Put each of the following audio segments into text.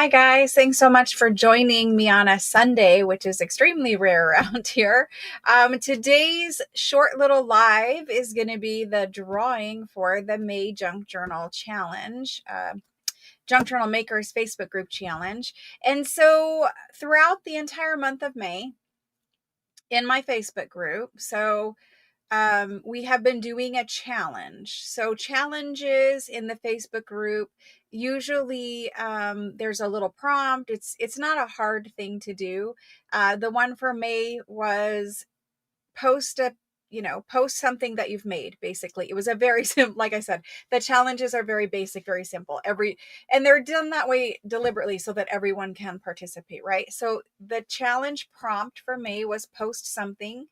Hi, guys. Thanks so much for joining me on a Sunday, which is extremely rare around here. Today's short little live is going to be the drawing for the May Junk Journal Challenge, Junk Journal Makers Facebook group challenge. And so throughout the entire month of May in my Facebook group, we have been doing a challenge. So challenges in the Facebook group, usually there's a little prompt. It's not a hard thing to do. The one for May was post a post something that you've made. Basically, it was a very simple, like I said, the challenges are very basic, very simple, and they're done that way deliberately so that everyone can participate, right? So the challenge prompt for May was post something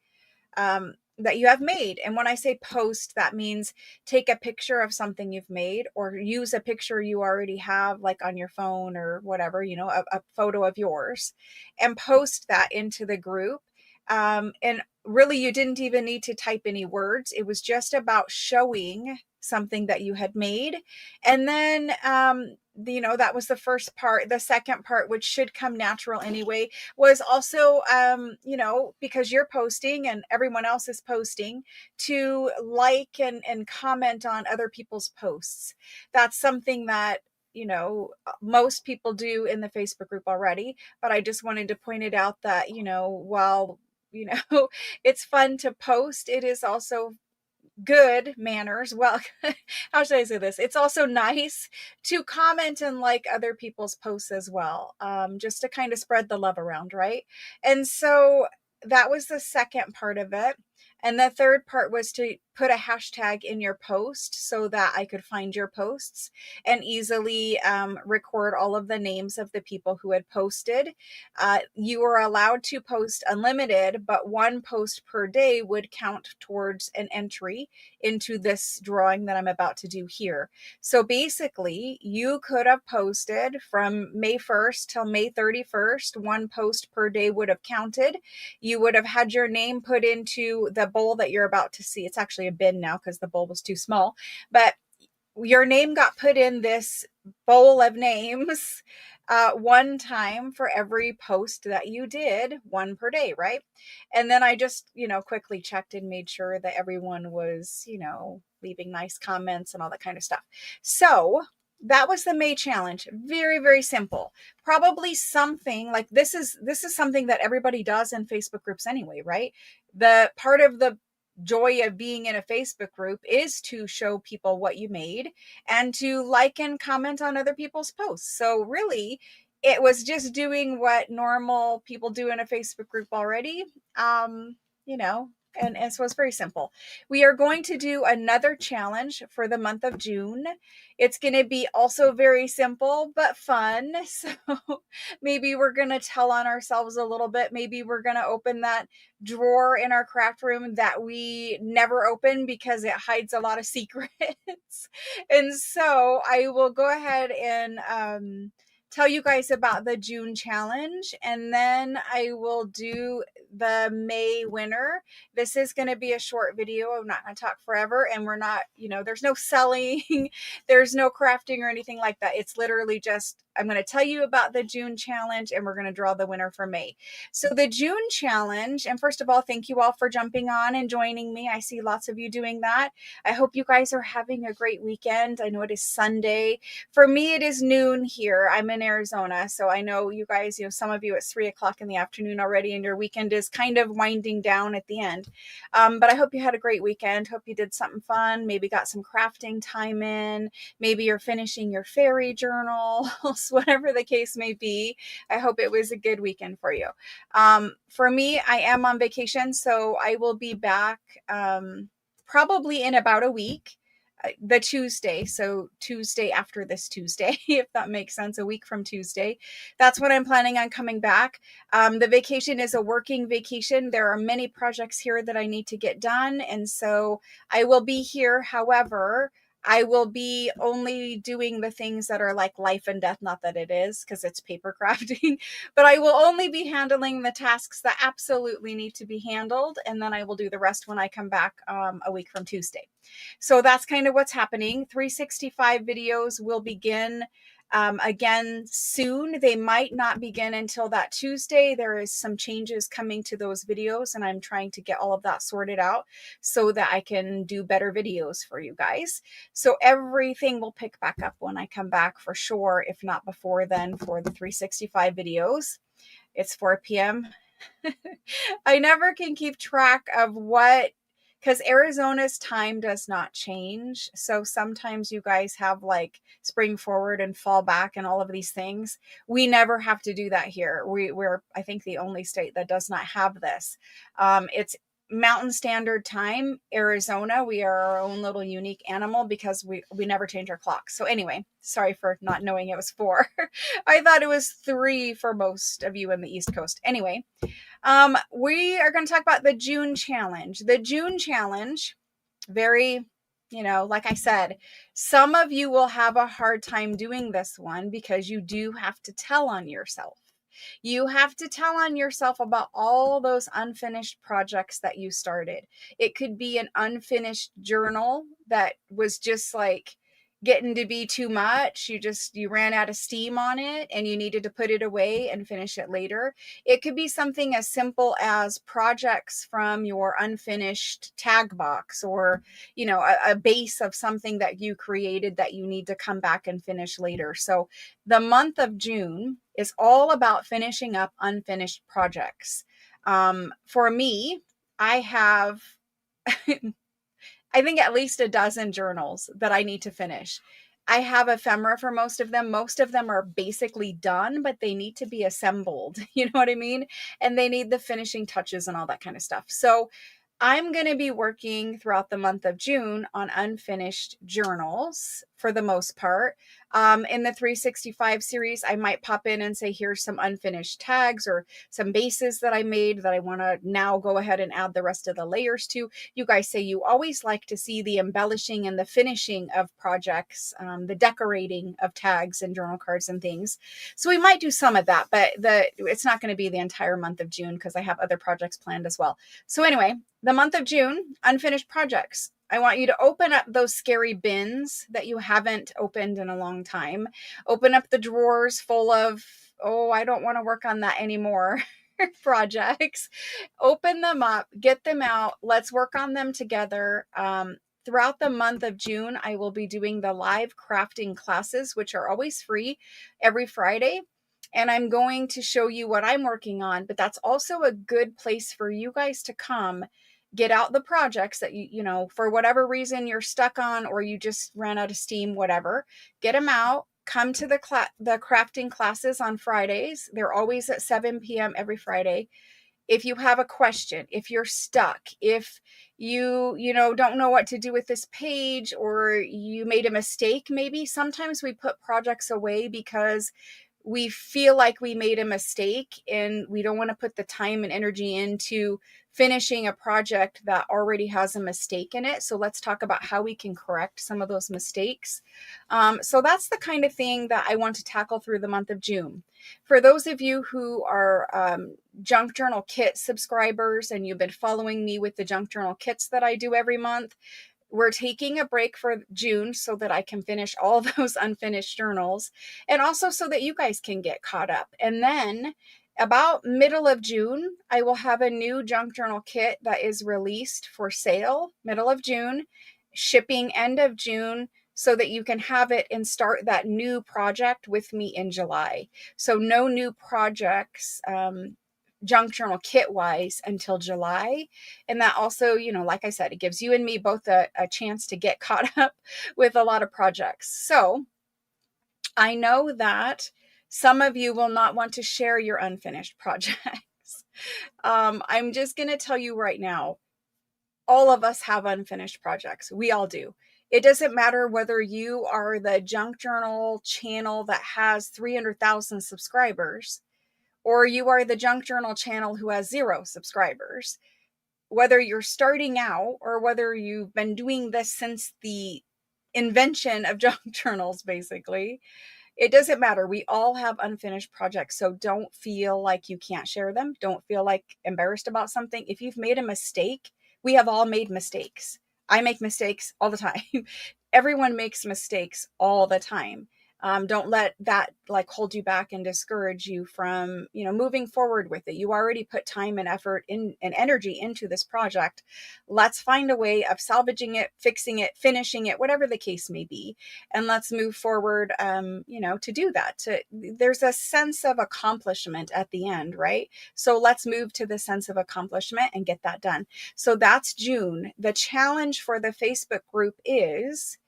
that you have made. And when I say post, that means take a picture of something you've made or use a picture you already have, like on your phone or whatever, a photo of yours, and post that into the group. And really, you didn't even need to type any words. It was just about showing something that you had made. And then, that was the first part. The second part, which should come natural anyway, was also, because you're posting and everyone else is posting, to like and comment on other people's posts. That's something that, most people do in the Facebook group already, but I just wanted to point it out that, while, it's fun to post, it is also good manners. Well, how should I say this? It's also nice to comment and like other people's posts as well, just to kind of spread the love around, right? And so that was the second part of it. And the third part was to put a hashtag in your post so that I could find your posts and easily record all of the names of the people who had posted. You were allowed to post unlimited, but one post per day would count towards an entry into this drawing that I'm about to do here. So basically, you could have posted from May 1st till May 31st. One post per day would have counted. You would have had your name put into the bowl that you're about to see. It's actually a bin now because the bowl was too small, but your name got put in this bowl of names one time for every post that you did, one per day, right? And then I just, quickly checked and made sure that everyone was, leaving nice comments and all that kind of stuff. So that was the May challenge. Very, very simple. Probably something like this is something that everybody does in Facebook groups anyway, right? The part of the joy of being in a Facebook group is to show people what you made and to like and comment on other people's posts. So really, it was just doing what normal people do in a Facebook group already. You know, and so it's very simple. We are going to do another challenge for the month of June. It's going to be also very simple but fun. So maybe we're going to tell on ourselves a little bit. Maybe we're going to open that drawer in our craft room that we never open because it hides a lot of secrets. And so I will go ahead and tell you guys about the June challenge, and then I will do the May winner. This is going to be a short video. I'm not going to talk forever, and we're not, there's no selling, there's no crafting or anything like that. It's literally just, I'm going to tell you about the June challenge, and we're going to draw the winner for May. So the June challenge, and first of all, thank you all for jumping on and joining me. I see lots of you doing that. I hope you guys are having a great weekend. I know it is Sunday. For me, it is noon here. I'm in Arizona, so I know you guys, some of you it's 3 o'clock in the afternoon already, and your weekend is kind of winding down at the end. But I hope you had a great weekend. Hope you did something fun. Maybe got some crafting time in. Maybe you're finishing your fairy journals, whatever the case may be. I hope it was a good weekend for you. For me, I am on vacation, so I will be back probably in about a week. The Tuesday, so Tuesday after this Tuesday, if that makes sense, a week from Tuesday. That's when I'm planning on coming back. The vacation is a working vacation. There are many projects here that I need to get done, and so I will be here. However, I will be only doing the things that are like life and death, not that it is, because it's paper crafting, but I will only be handling the tasks that absolutely need to be handled, and then I will do the rest when I come back a week from Tuesday. So that's kind of what's happening. 365 videos will begin Again, soon. They might not begin until that Tuesday. There is some changes coming to those videos, and I'm trying to get all of that sorted out so that I can do better videos for you guys. So everything will pick back up when I come back for sure, if not before then, for the 365 videos. It's 4 p.m. I never can keep track of what, because Arizona's time does not change. So sometimes you guys have like spring forward and fall back and all of these things. We never have to do that here. We're, I think, the only state that does not have this. It's Mountain Standard Time, Arizona. We are our own little unique animal because we never change our clock. So anyway, sorry for not knowing it was 4. I thought it was 3 for most of you in the East Coast. Anyway, we are going to talk about the June challenge. The June challenge, very, like I said, some of you will have a hard time doing this one because you do have to tell on yourself. You have to tell on yourself about all those unfinished projects that you started. It could be an unfinished journal that was just like getting to be too much. You ran out of steam on it and you needed to put it away and finish it later. It could be something as simple as projects from your unfinished tag box, or a base of something that you created that you need to come back and finish later. So the month of June is all about finishing up unfinished projects. For me, I have I think at least a dozen journals that I need to finish. I have ephemera for most of them. Most of them are basically done, but they need to be assembled. You know what I mean? And they need the finishing touches and all that kind of stuff. So I'm going to be working throughout the month of June on unfinished journals for the most part. In the 365 series, I might pop in and say, here's some unfinished tags or some bases that I made that I want to now go ahead and add the rest of the layers to. You guys say you always like to see the embellishing and the finishing of projects, the decorating of tags and journal cards and things. So we might do some of that, but it's not going to be the entire month of June because I have other projects planned as well. So anyway, the month of June, unfinished projects. I want you to open up those scary bins that you haven't opened in a long time. Open up the drawers full of, oh, I don't want to work on that anymore projects. Open them up, get them out. Let's work on them together. Throughout the month of June, I will be doing the live crafting classes, which are always free every Friday. And I'm going to show you what I'm working on, but that's also a good place for you guys to come get out the projects that for whatever reason you're stuck on, or you just ran out of steam, whatever. Get them out. Come to the crafting classes on Fridays. They're always at 7 p.m. every Friday. If you have a question, if you're stuck, if you don't know what to do with this page, or you made a mistake, maybe sometimes we put projects away because we feel like we made a mistake and we don't want to put the time and energy into finishing a project that already has a mistake in it. So let's talk about how we can correct some of those mistakes. So that's the kind of thing that I want to tackle through the month of June. For those of you who are Junk Journal Kit subscribers and you've been following me with the Junk Journal Kits that I do every month, we're taking a break for June so that I can finish all those unfinished journals, and also so that you guys can get caught up. And then about middle of June, I will have a new junk journal kit that is released for sale, middle of June, shipping end of June, so that you can have it and start that new project with me in July. So no new projects, junk journal kit wise, until July. And that also, like I said, it gives you and me both a chance to get caught up with a lot of projects. So I know that some of you will not want to share your unfinished projects. I'm just going to tell you right now, all of us have unfinished projects. We all do. It doesn't matter whether you are the junk journal channel that has 300,000 subscribers, or you are the junk journal channel who has 0 subscribers. Whether you're starting out or whether you've been doing this since the invention of junk journals, basically, it doesn't matter. We all have unfinished projects. So don't feel like you can't share them. Don't feel like embarrassed about something. If you've made a mistake, we have all made mistakes. I make mistakes all the time. Everyone makes mistakes all the time. Don't let that like hold you back and discourage you from, moving forward with it. You already put time and effort in and energy into this project. Let's find a way of salvaging it, fixing it, finishing it, whatever the case may be. And let's move forward, to do that. There's a sense of accomplishment at the end, right? So let's move to the sense of accomplishment and get that done. So that's June. The challenge for the Facebook group is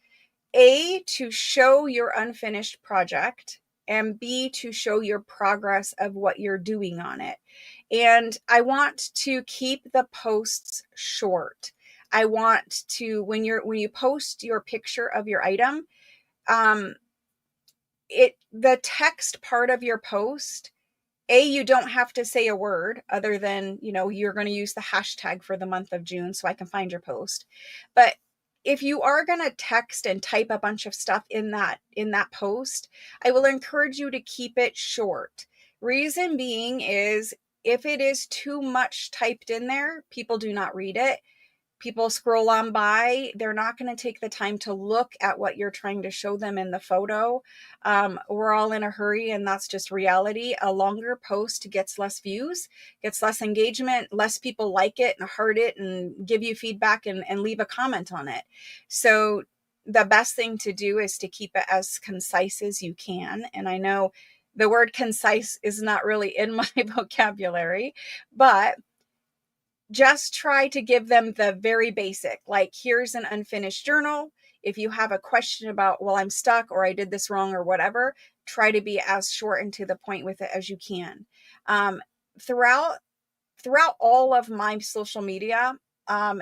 A, to show your unfinished project, and B, to show your progress of what you're doing on it. And I want to keep the posts short. I want to, when you post your picture of your item, um, the text part of your post, you don't have to say a word other than, you're going to use the hashtag for the month of June so I can find your post. But if you are going to text and type a bunch of stuff in that post, I will encourage you to keep it short. Reason being is if it is too much typed in there, people do not read it. People scroll on by. They're not going to take the time to look at what you're trying to show them in the photo. We're all in a hurry, and that's just reality. A longer post gets less views, gets less engagement, less people like it and heart it and give you feedback and leave a comment on it. So the best thing to do is to keep it as concise as you can. And I know the word concise is not really in my vocabulary, but just try to give them the very basic, like, here's an unfinished journal. If you have a question about, well, I'm stuck or I did this wrong or whatever, try to be as short and to the point with it as you can. Throughout all of my social media,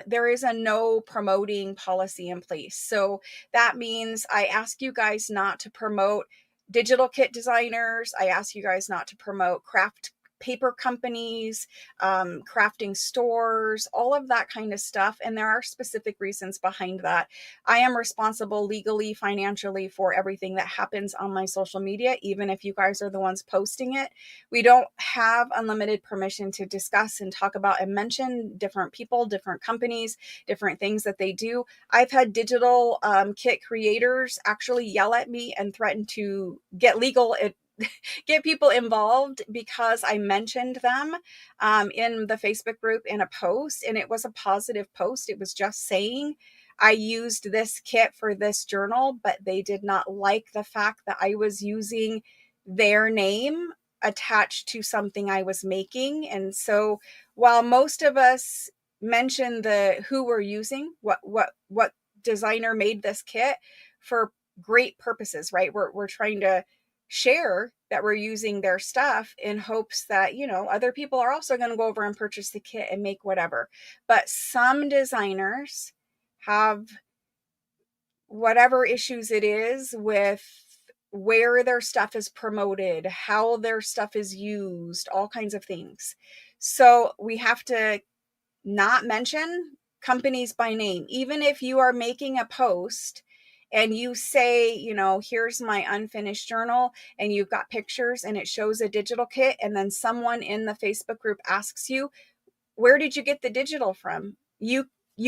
there is a no promoting policy in place. So that means I ask you guys not to promote digital kit designers. I ask you guys not to promote craft paper companies, crafting stores, all of that kind of stuff. And there are specific reasons behind that. I am responsible legally, financially for everything that happens on my social media, even if you guys are the ones posting it. We don't have unlimited permission to discuss and talk about and mention different people, different companies, different things that they do. I've had digital kit creators actually yell at me and threaten to get legal get people involved because I mentioned them in the Facebook group in a post, and it was a positive post. It was just saying I used this kit for this journal, but they did not like the fact that I was using their name attached to something I was making. And so while most of us mention the who we're using, what designer made this kit for great purposes, right? We're trying to share that we're using their stuff in hopes that, other people are also going to go over and purchase the kit and make whatever. But some designers have whatever issues it is with where their stuff is promoted, how their stuff is used, all kinds of things. So we have to not mention companies by name. Even if you are making a post and you say, here's my unfinished journal, and you've got pictures and it shows a digital kit, and then someone in the Facebook group asks you, where did you get the digital from? You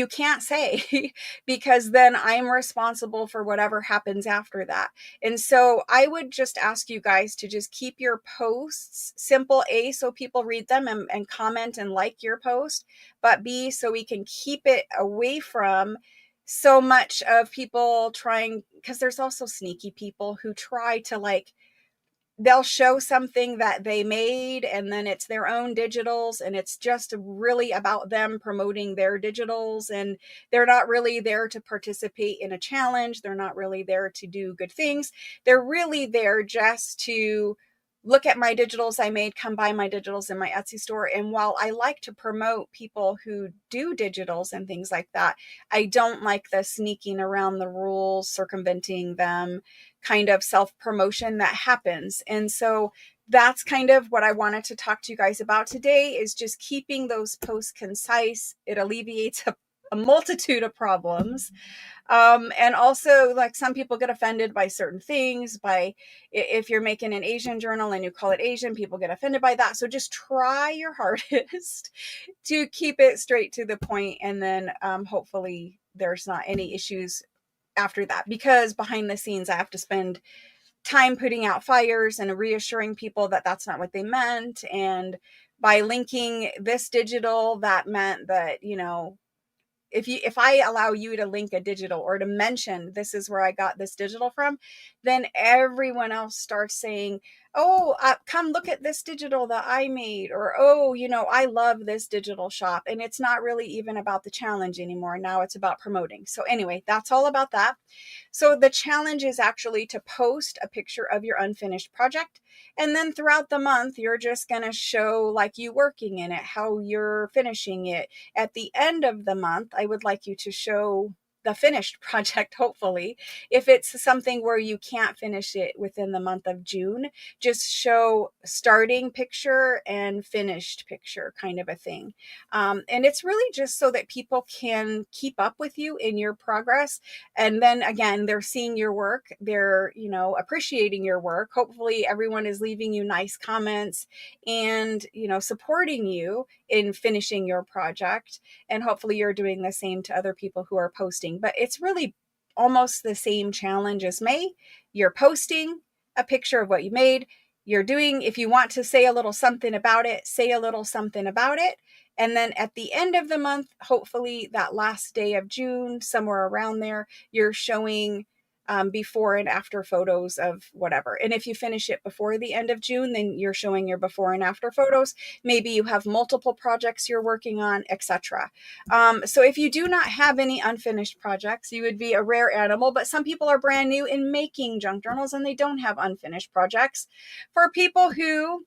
can't say because then I'm responsible for whatever happens after that. And so I would just ask you guys to just keep your posts simple, A, so people read them and comment and like your post, but B, so we can keep it away from so much of people trying, because there's also sneaky people who try to they'll show something that they made and then it's their own digitals, and it's just really about them promoting their digitals, and they're not really there to participate in a challenge. They're not really there to do good things. They're really there just to look at my digitals I made, come buy my digitals in my Etsy store. And while I like to promote people who do digitals and things like that, I don't like the sneaking around the rules, circumventing them kind of self-promotion that happens. And so that's kind of what I wanted to talk to you guys about today, is just keeping those posts concise. It alleviates a multitude of problems. And also, like, some people get offended by certain things. If you're making an Asian journal and you call it Asian, people get offended by that. So just try your hardest to keep it straight to the point, and then hopefully there's not any issues after that, because behind the scenes I have to spend time putting out fires and reassuring people that that's not what they meant. And by linking this digital, that meant that, you know, if I allow you to link a digital or to mention this is where I got this digital from, then everyone else starts saying, oh, come look at this digital that I made, or oh, you know, I love this digital shop. And it's not really even about the challenge anymore. Now it's about promoting. So anyway, that's all about that. So the challenge is actually to post a picture of your unfinished project. And then throughout the month, you're just going to show like you working in it, how you're finishing it. At the end of the month, I would like you to show the finished project, hopefully. If it's something where you can't finish it within the month of June, just show starting picture and finished picture, kind of a thing. And it's really just so that people can keep up with you in your progress. And then again, they're seeing your work, they're, you know, appreciating your work. Hopefully everyone is leaving you nice comments and, you know, supporting you in finishing your project. And hopefully you're doing the same to other people who are posting. But it's really almost the same challenge as May. You're posting a picture of what you made. You're doing, if you want to say a little something about it, say a little something about it. And then at the end of the month, hopefully that last day of June, somewhere around there, you're showing before and after photos of whatever. And if you finish it before the end of June, then you're showing your before and after photos. Maybe you have multiple projects you're working on, etc. So if you do not have any unfinished projects, you would be a rare animal. But some people are brand new in making junk journals and they don't have unfinished projects. For people who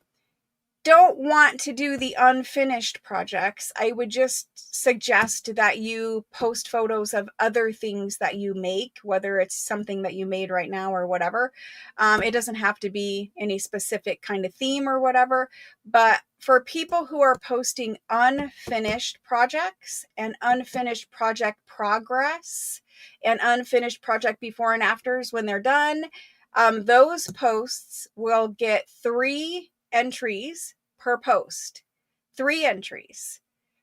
don't want to do the unfinished projects, I would just suggest that you post photos of other things that you make, whether it's something that you made right now or whatever. It doesn't have to be any specific kind of theme or whatever, but for people who are posting unfinished projects and unfinished project progress and unfinished project before and afters when they're done, those posts will get 3 entries per post. 3 entries.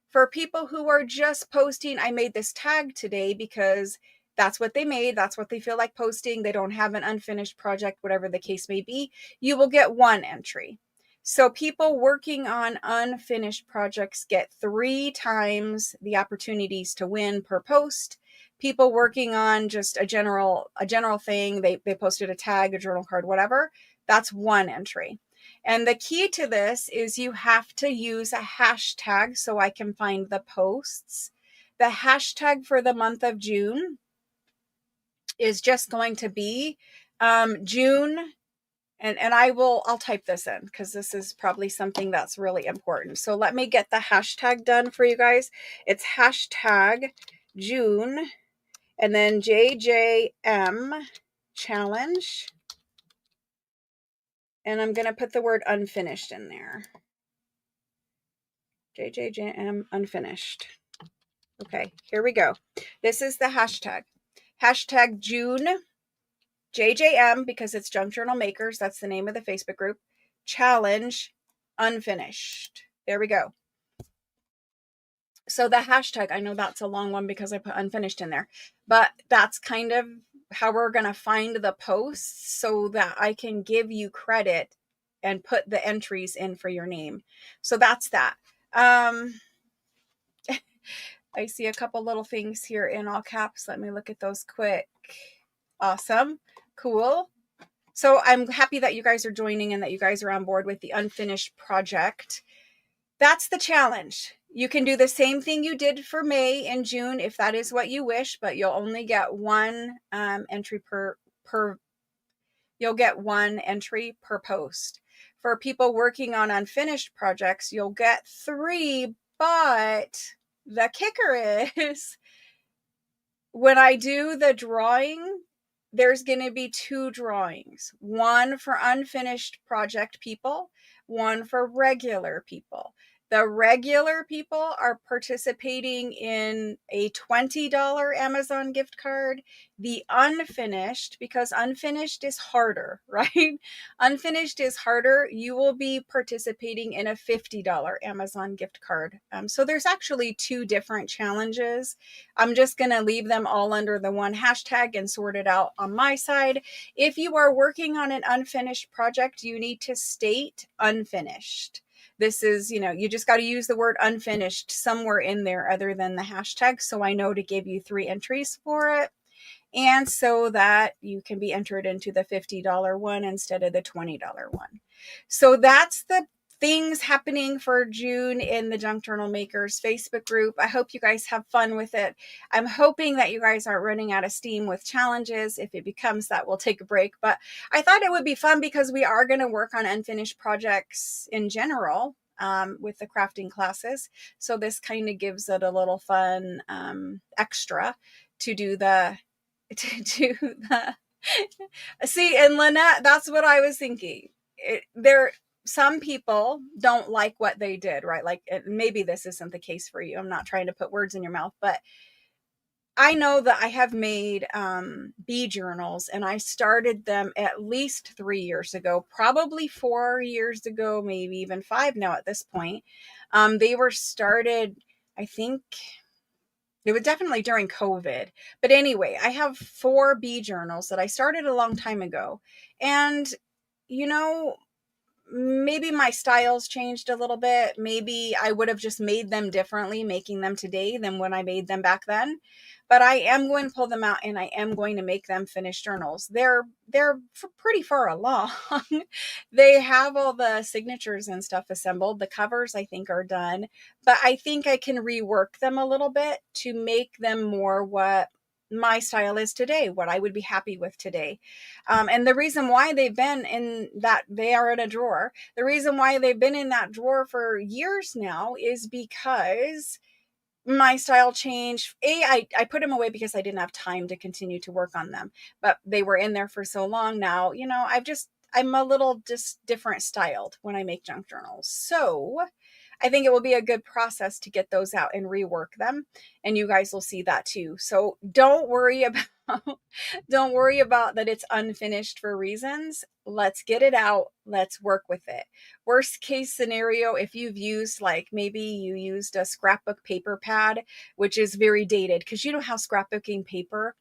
For people who are just posting, I made this tag today because that's what they made, that's what they feel like posting, they don't have an unfinished project, whatever the case may be, you will get 1 entry. So people working on unfinished projects get 3 times the opportunities to win per post. People working on just a general thing, they posted a tag, a journal card, whatever, that's 1 entry. And the key to this is you have to use a hashtag so I can find the posts. The hashtag for the month of June is just going to be June. And I'll type this in because this is probably something that's really important. So let me get the hashtag done for you guys. It's hashtag June and then JJM challenge. And I'm going to put the word unfinished in there. JJM unfinished. Okay, here we go. This is the hashtag. Hashtag June JJM, because it's Junk Journal Makers. That's the name of the Facebook group. Challenge unfinished. There we go. So the hashtag, I know that's a long one because I put unfinished in there, but that's kind of how we're going to find the posts so that I can give you credit and put the entries in for your name. So that's that. I see a couple little things here in all caps. Let me look at those quick. Awesome. Cool. So I'm happy that you guys are joining and that you guys are on board with the unfinished project. That's the challenge. You can do the same thing you did for May and June if that is what you wish, but you'll only get 1 entry per you'll get 1 entry per post. For people working on unfinished projects, you'll get 3, but the kicker is when I do the drawing, there's going to be 2 drawings, 1 for unfinished project people, 1 for regular people. The regular people are participating in a $20 Amazon gift card. The unfinished, because unfinished is harder, right? Unfinished is harder. You will be participating in a $50 Amazon gift card. So there's actually two different challenges. I'm just going to leave them all under the one hashtag and sort it out on my side. If you are working on an unfinished project, you need to state unfinished. This is, you just got to use the word unfinished somewhere in there other than the hashtag, so I know to give you 3 entries for it, and so that you can be entered into the $50 one instead of the $20 one. So that's the things happening for June in the Junk Journal Makers Facebook group. I hope you guys have fun with it. I'm hoping that you guys aren't running out of steam with challenges. If it becomes that, we'll take a break. But I thought it would be fun because we are going to work on unfinished projects in general with the crafting classes. So this kind of gives it a little fun extra to do the see, and Lynette, that's what I was thinking. Some people don't like what they did, right? Like, maybe this isn't the case for you. I'm not trying to put words in your mouth, but I know that I have made bee journals, and I started them at least 3 years ago, probably 4 years ago, maybe even 5 now at this point. They were started, I think, it was definitely during COVID. But anyway, I have 4 bee journals that I started a long time ago. And, maybe my styles changed a little bit. Maybe I would have just made them differently making them today than when I made them back then. But I am going to pull them out and I am going to make them finished journals. They're pretty far along. They have all the signatures and stuff assembled. The covers I think are done, but I think I can rework them a little bit to make them more what my style is today, what I would be happy with today. And the reason why they've been in that, they are in a drawer. The reason why they've been in that drawer for years now is because my style changed. I put them away because I didn't have time to continue to work on them, but they were in there for so long now, I'm a little just different styled when I make junk journals. So I think it will be a good process to get those out and rework them. And you guys will see that too. So don't worry about don't worry about that it's unfinished for reasons. Let's get it out. Let's work with it. Worst case scenario, if you've used, like, maybe you used a scrapbook paper pad, which is very dated, because you know how scrapbooking paper,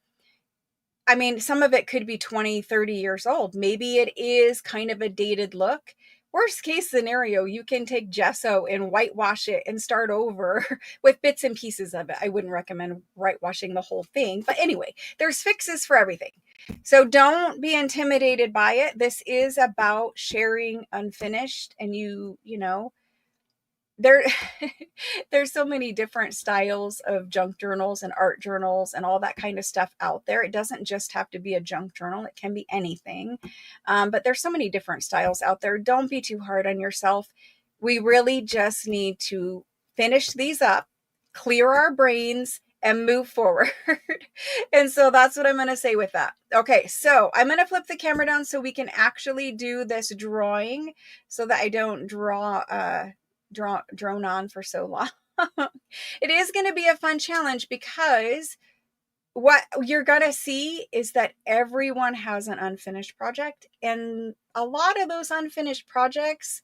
I mean, some of it could be 20, 30 years old. Maybe it is kind of a dated look. Worst case scenario, you can take gesso and whitewash it and start over with bits and pieces of it. I wouldn't recommend whitewashing the whole thing. But anyway, there's fixes for everything. So don't be intimidated by it. This is about sharing unfinished, and there there's so many different styles of junk journals and art journals and all that kind of stuff out there. It doesn't just have to be a junk journal. It can be anything. But there's so many different styles out there. Don't be too hard on yourself. We really just need to finish these up, clear our brains, and move forward. And so that's what I'm going to say with that. Okay, so I'm going to flip the camera down so we can actually do this drawing so that I don't drone on for so long. It is going to be a fun challenge because what you're going to see is that everyone has an unfinished project, and a lot of those unfinished projects,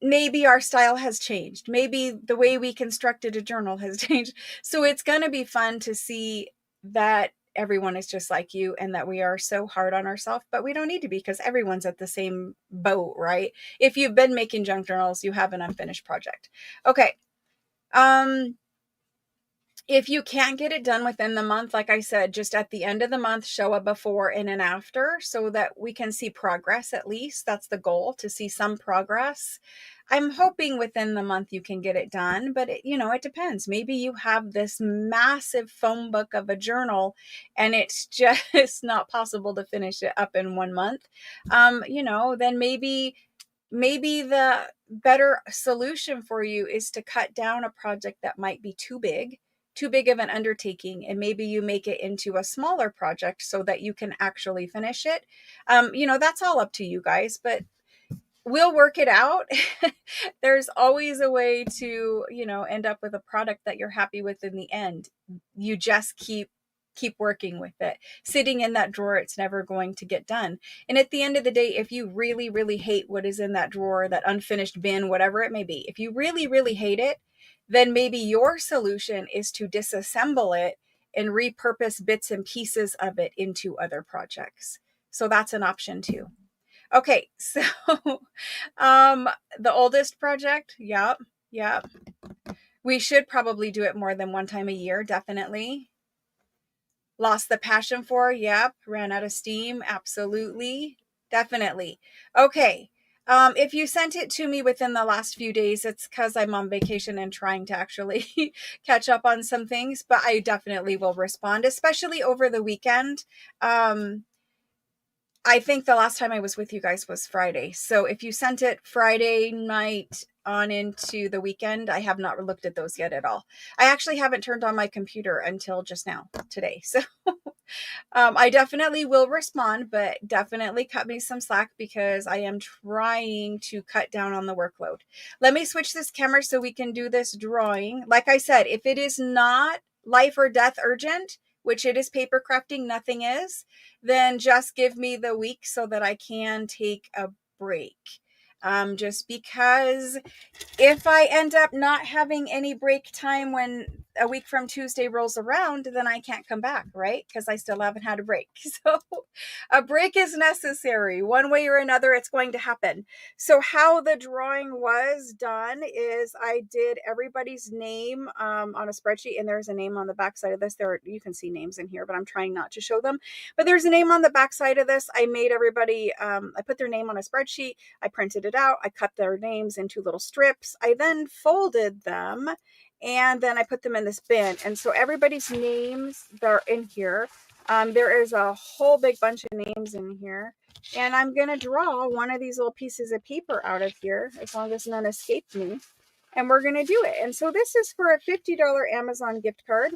maybe our style has changed. Maybe the way we constructed a journal has changed. So it's going to be fun to see that everyone is just like you and that we are so hard on ourselves, but we don't need to be, because everyone's at the same boat, right? If you've been making junk journals, you have an unfinished project. Okay. If you can't get it done within the month, like I said, just at the end of the month, show a before and an after so that we can see progress. At least that's the goal, to see some progress. I'm hoping within the month you can get it done, but it depends. Maybe you have this massive phone book of a journal and it's just not possible to finish it up in 1 month. Then maybe the better solution for you is to cut down a project that might be too big of an undertaking, and maybe you make it into a smaller project so that you can actually finish it. That's all up to you guys, but we'll work it out. There's always a way to, end up with a product that you're happy with in the end. You just keep working with it. Sitting in that drawer, it's never going to get done. And at the end of the day, if you really, really hate what is in that drawer, that unfinished bin, whatever it may be, if you really, really hate it, then maybe your solution is to disassemble it and repurpose bits and pieces of it into other projects. So that's an option too. Okay, so the oldest project, yep, yep. We should probably do it more than one time a year, definitely. Lost the passion for, yep. Ran out of steam, absolutely, definitely. Okay, if you sent it to me within the last few days, it's because I'm on vacation and trying to actually catch up on some things, but I definitely will respond, especially over the weekend. I think the last time I was with you guys was Friday. So if you sent it Friday night on into the weekend, I have not looked at those yet at all. I actually haven't turned on my computer until just now today. So I definitely will respond, but definitely cut me some slack because I am trying to cut down on the workload. Let me switch this camera so we can do this drawing. Like I said, if it is not life or death urgent, which it is paper crafting, nothing is, then just give me the week so that I can take a break. Just because if I end up not having any break time when a week from Tuesday rolls around, then I can't come back, right? Because I still haven't had a break. So a break is necessary. One way or another, it's going to happen. So how the drawing was done is I did everybody's name on a spreadsheet, and there's a name on the back side of this. You can see names in here, but I'm trying not to show them. But there's a name on the back side of this. I made everybody, I put their name on a spreadsheet. I printed it out. I cut their names into little strips. I then folded them and then I put them in this bin. And so everybody's names that are in here, there is a whole big bunch of names in here. And I'm going to draw one of these little pieces of paper out of here, as long as none escape me. And we're going to do it. And so this is for a $50 Amazon gift card.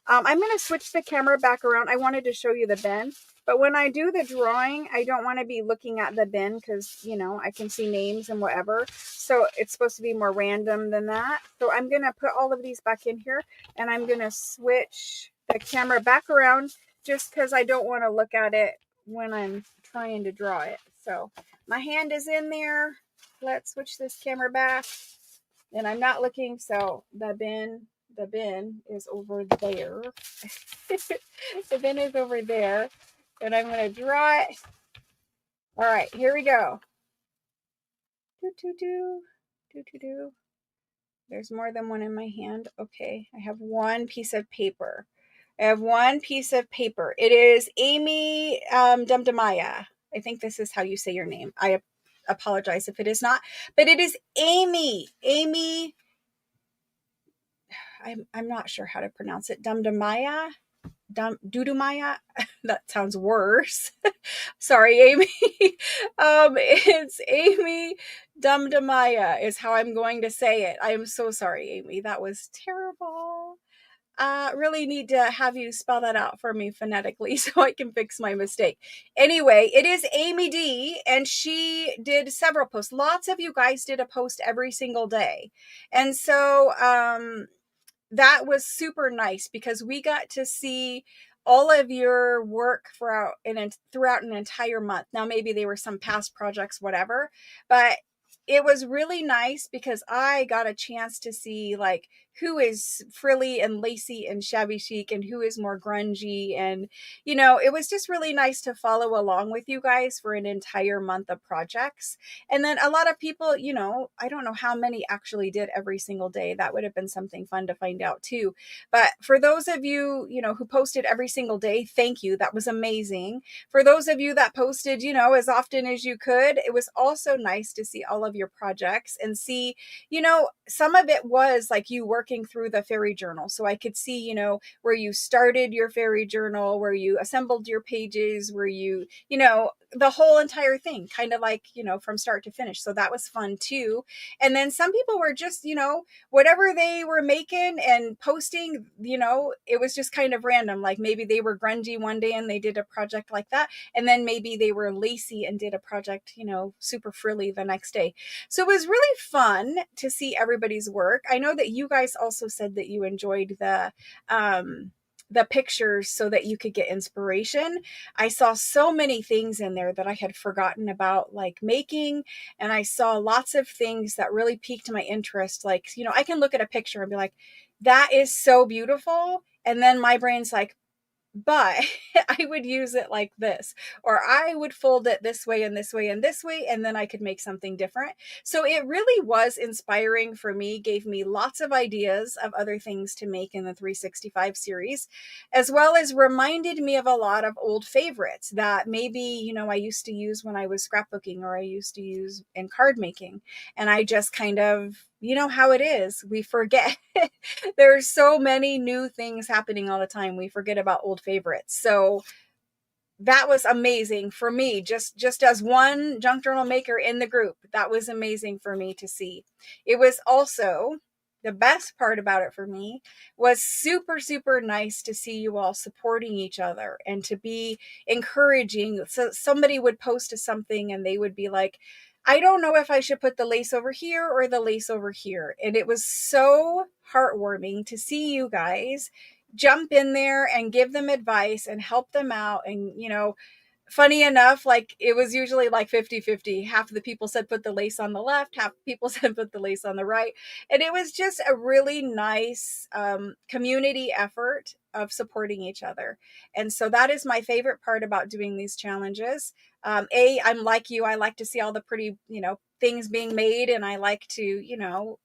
I'm going to switch the camera back around. I wanted to show you the bin. But when I do the drawing, I don't want to be looking at the bin because, I can see names and whatever. So it's supposed to be more random than that. So I'm going to put all of these back in here. And I'm going to switch the camera back around just because I don't want to look at it when I'm trying to draw it. So my hand is in there. Let's switch this camera back. And I'm not looking. So the bin is over there. The bin is over there. And I'm going to draw it. All right, here we go. There's more than one in my hand. Okay, I have one piece of paper. It is Amy Dumdamaya. I think this is how you say your name. I apologize if it is not, but it is Amy. I'm not sure how to pronounce it. Dumdamaya. Dudumaya. That sounds worse. Sorry, Amy. It's Amy Dumdamaya is how I'm going to say it. I am so sorry, Amy. That was terrible. Really need to have you spell that out for me phonetically so I can fix my mistake. Anyway, it is Amy D, and she did several posts. Lots of you guys did a post every single day. And so, that was super nice because we got to see all of your work throughout an entire month. Now, maybe they were some past projects, whatever, but it was really nice because I got a chance to see like who is frilly and lacy and shabby chic and who is more grungy. And, it was just really nice to follow along with you guys for an entire month of projects. And then a lot of people, I don't know how many actually did every single day. That would have been something fun to find out too. But for those of you, who posted every single day, thank you. That was amazing. For those of you that posted, as often as you could, it was also nice to see all of your projects and see, some of it was like you working looking through the fairy journal. So I could see, you know, where you started your fairy journal, where you assembled your pages, where you know, the whole entire thing, kind of like, you know, from start to finish. So that was fun too. And then some people were just, you know, whatever they were making and posting, you know, it was just kind of random. Like maybe they were grungy one day and they did a project like that. And then maybe they were lacy and did a project, you know, super frilly the next day. So it was really fun to see everybody's work. I know that you guys also said that you enjoyed the pictures so that you could get inspiration. I saw so many things in there that I had forgotten about, like making, and I saw lots of things that really piqued my interest. Like, you know, I can look at a picture and be like, that is so beautiful. And then my brain's like, but I would use it like this, or I would fold it this way and this way and this way, and then I could make something different. So it really was inspiring for me, gave me lots of ideas of other things to make in the 365 series, as well as reminded me of a lot of old favorites that maybe, you know, I used to use when I was scrapbooking or I used to use in card making. And I just kind of, you know how it is, we forget. There's so many new things happening all the time. We forget about old favorites. So that was amazing for me, just as one junk journal maker in the group. That was amazing for me to see. It was also, the best part about it for me was super nice to see you all supporting each other and to be encouraging. So somebody would post something and they would be like, I don't know if I should put the lace over here or the lace over here. And it was so heartwarming to see you guys jump in there and give them advice and help them out. And, you know, funny enough, like it was usually like 50-50. Half of the people said put the lace on the left, half the people said put the lace on the right. And it was just a really nice community effort of supporting each other. And so that is my favorite part about doing these challenges. I'm like you, I like to see all the pretty, you know, things being made, and I like to, you know,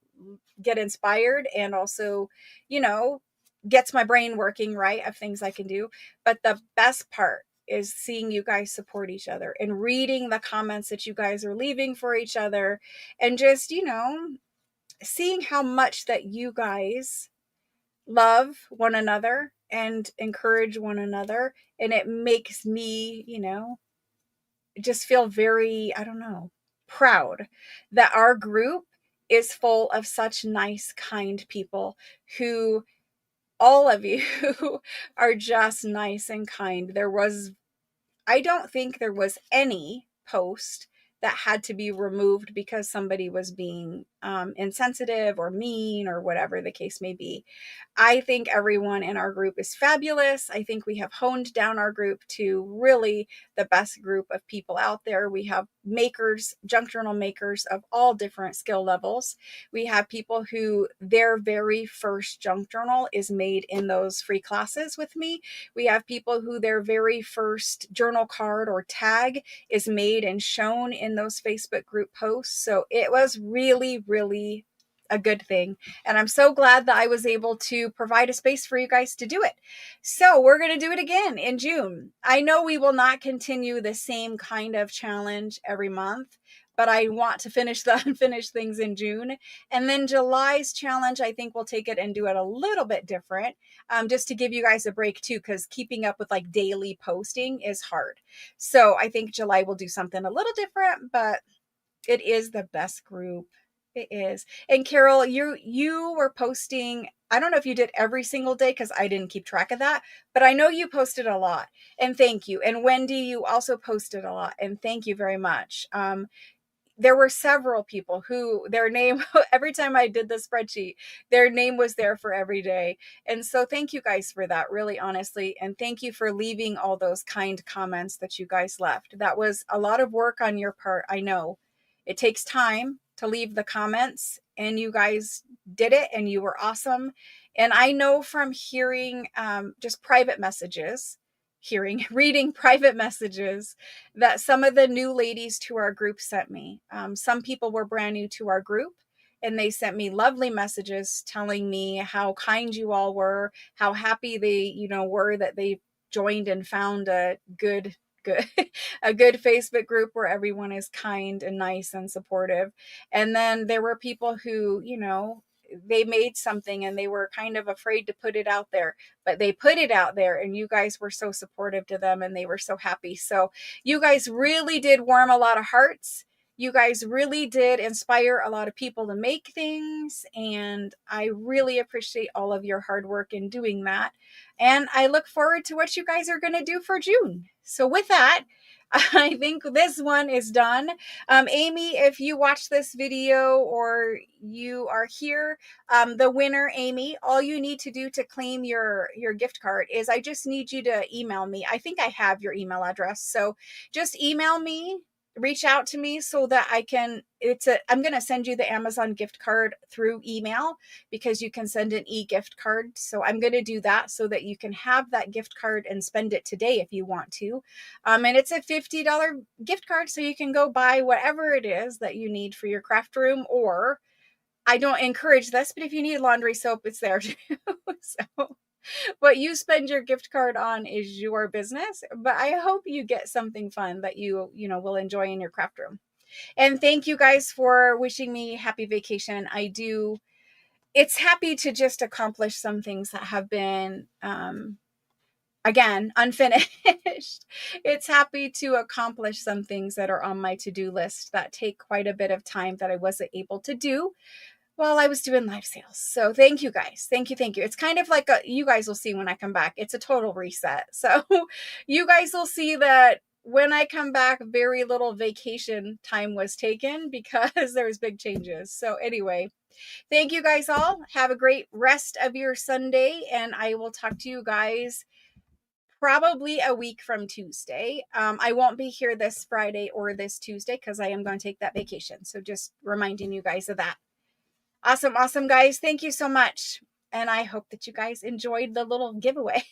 get inspired, and also, you know, gets my brain working right of things I can do. But the best part is seeing you guys support each other and reading the comments that you guys are leaving for each other, and just, you know, seeing how much that you guys love one another and encourage one another. And it makes me, you know, just feel very, I don't know, proud that our group is full of such nice, kind people who, all of you are just nice and kind. I don't think there was any post that had to be removed because somebody was being insensitive or mean or whatever the case may be. I think everyone in our group is fabulous. I think we have honed down our group to really the best group of people out there. We have makers, junk journal makers of all different skill levels. We have people who their very first junk journal is made in those free classes with me. We have people who their very first journal card or tag is made and shown in those Facebook group posts. So it was really a good thing. And I'm so glad that I was able to provide a space for you guys to do it. So we're going to do it again in June. I know we will not continue the same kind of challenge every month, but I want to finish the unfinished things in June. And then July's challenge, I think we'll take it and do it a little bit different, just to give you guys a break too, because keeping up with like daily posting is hard. So I think July will do something a little different, but it is the best group. It is. And Carol, you were posting, I don't know if you did every single day because I didn't keep track of that, but I know you posted a lot. And thank you. And Wendy, you also posted a lot. And thank you very much. There were several people who their name, every time I did the spreadsheet, their name was there for every day. And so thank you guys for that, really honestly. And thank you for leaving all those kind comments that you guys left. That was a lot of work on your part. I know it takes time to leave the comments, and you guys did it, and you were awesome. And I know from hearing just private messages, reading private messages that some of the new ladies to our group sent me. Some people were brand new to our group, and they sent me lovely messages telling me how kind you all were, how happy they, you know, were that they joined and found a good a good Facebook group where everyone is kind and nice and supportive. And then there were people who, you know, they made something and they were kind of afraid to put it out there, but they put it out there and you guys were so supportive to them and they were so happy. So you guys really did warm a lot of hearts. You guys really did inspire a lot of people to make things, and I really appreciate all of your hard work in doing that. And I look forward to what you guys are going to do for June. So with that, I think this one is done. Amy, if you watch this video or you are here, the winner, Amy, all you need to do to claim your gift card is I just need you to email me. I think I have your email address. So just email me, reach out to me so that I can, I'm going to send you the Amazon gift card through email because you can send an e-gift card. So I'm going to do that so that you can have that gift card and spend it today if you want to. And it's a $50 gift card. So you can go buy whatever it is that you need for your craft room, or I don't encourage this, but if you need laundry soap, it's there too. So what you spend your gift card on is your business, but I hope you get something fun that you will enjoy in your craft room. And thank you guys for wishing me happy vacation. I do. It's happy to just accomplish some things that have been, again, unfinished. It's happy to accomplish some things that are on my to-do list that take quite a bit of time that I wasn't able to do while I was doing live sales. So thank you guys. Thank you. Thank you. It's kind of like you guys will see when I come back. It's a total reset. So you guys will see that when I come back, very little vacation time was taken because there's big changes. So anyway, thank you guys all. Have a great rest of your Sunday, and I will talk to you guys probably a week from Tuesday. I won't be here this Friday or this Tuesday because I am going to take that vacation. So just reminding you guys of that. Awesome, awesome, guys. Thank you so much. And I hope that you guys enjoyed the little giveaway.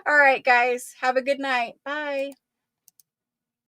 All right, guys. Have a good night. Bye.